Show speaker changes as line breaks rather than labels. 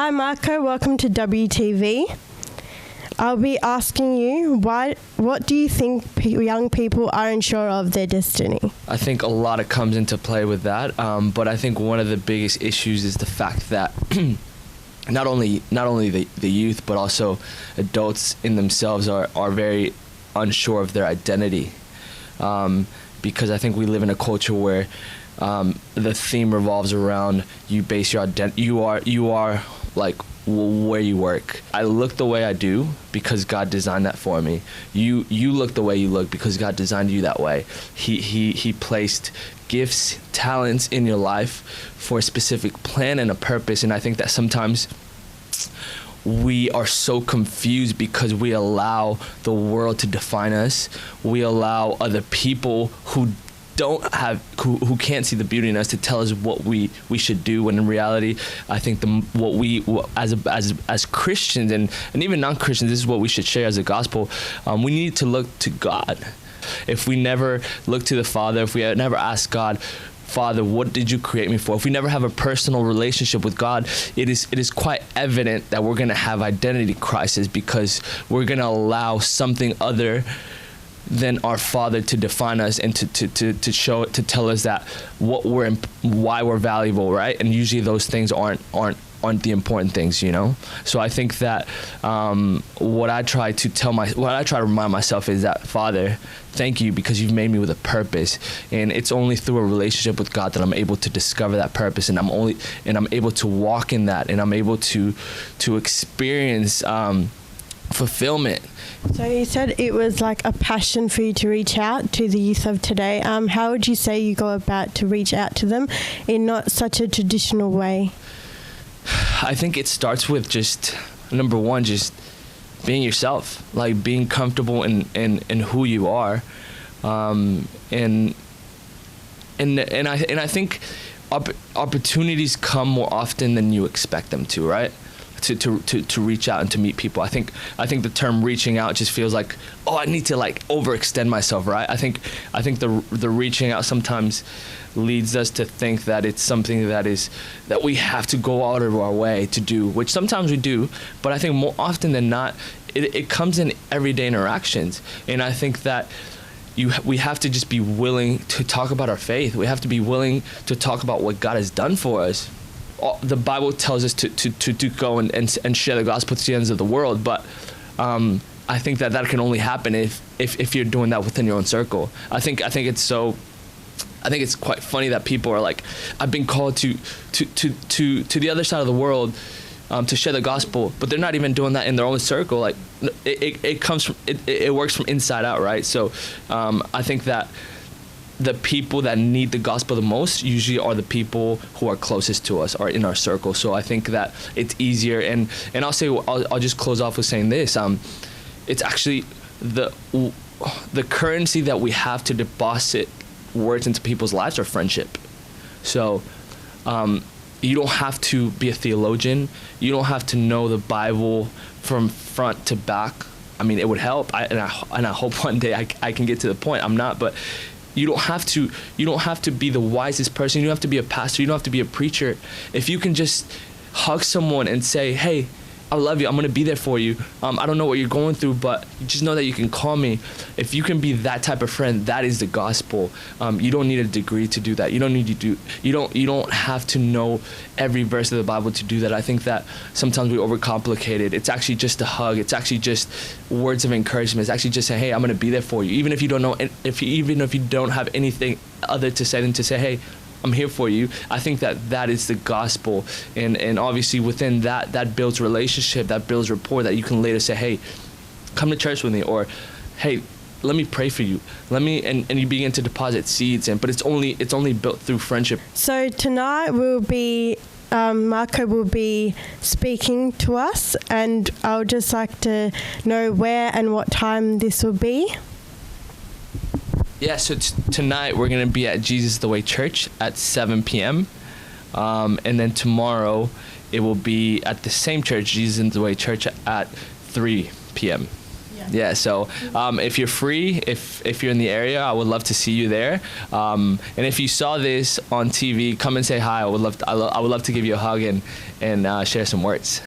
Hi Marco, welcome to WTV. I'll be asking you, what do you think young people are unsure of their destiny?
I think a lot comes into play with that, but I think one of the biggest issues is the fact that not only the youth, but also adults in themselves are very unsure of their identity, because I think we live in a culture where the theme revolves around you base your identity. You are like where you work. I look the way I do because God designed that for me. You look the way you look because God designed you that way. He placed gifts, talents in your life for a specific plan and a purpose. And I think that sometimes we are so confused because we allow the world to define us. We allow other people who can't see the beauty in us to tell us what we should do, when in reality I think as Christians and even non-Christians, this is what we should share as a gospel. We need to look to God. If we never look to the Father, if we never ask God, Father, what did you create me for? If we never have a personal relationship with God, it is quite evident that we're going to have identity crisis, because we're going to allow something other than our Father to define us and to tell us that why we're valuable, right? And usually those things aren't the important things, you know. So I think that what I try to remind myself is that, Father, thank you because you've made me with a purpose, and it's only through a relationship with God that I'm able to discover that purpose, and I'm able to walk in that, and I'm able to experience fulfillment.
So you said it was like a passion for you to reach out to the youth of today. How would you say you go about to reach out to them in not such a traditional way?
I think it starts with just, number one, just being yourself, like being comfortable in who you are, and I think opportunities come more often than you expect them to, right? To reach out and to meet people. I think the term reaching out just feels like, oh, I need to like overextend myself, right? I think the reaching out sometimes leads us to think that it's something that we have to go out of our way to do, which sometimes we do, but I think more often than not, it comes in everyday interactions. And I think that we have to just be willing to talk about our faith. We have to be willing to talk about what God has done for us. The Bible tells us to go and share the gospel to the ends of the world, but I think that can only happen if you're doing that within your own circle. I think it's quite funny that people are like, I've been called to the other side of the world to share the gospel, but they're not even doing that in their own circle. Like it comes from it works from inside out, right? So I think that the people that need the gospel the most usually are the people who are closest to us or in our circle. So I think that it's easier, and I'll just close off with saying this. It's actually the currency that we have to deposit words into people's lives are friendship. So you don't have to be a theologian. You don't have to know the Bible from front to back. I mean, it would help, and I hope one day I can get to the point. I'm not, but you don't have to be the wisest person. You don't have to be a pastor. You don't have to be a preacher. If you can just hug someone and say, hey, I love you, I'm going to be there for you. I don't know what you're going through, but just know that you can call me. If you can be that type of friend, that is the gospel. You don't need a degree to do that. You don't have to know every verse of the Bible to do that. I think that sometimes we overcomplicate it. It's actually just a hug. It's actually just words of encouragement. It's actually just saying, hey, I'm going to be there for you. Even if you don't know, even if you don't have anything other to say than to say, hey, I'm here for you. I think that is the gospel, and obviously within that builds relationship, that builds rapport, that you can later say, hey, come to church with me, or hey, let me pray for you. Let me, and you begin to deposit seeds, but it's only built through friendship.
So tonight Marco will be speaking to us, and I would just like to know where and what time this will be.
Yeah, so tonight we're going to be at Jesus the Way Church at 7 p.m. And then tomorrow it will be at the same church, Jesus the Way Church, at 3 p.m.
Yeah.
Yeah. So if you're free, if you're in the area, I would love to see you there. And if you saw this on TV, come and say hi. I would love to give you a hug and share some words.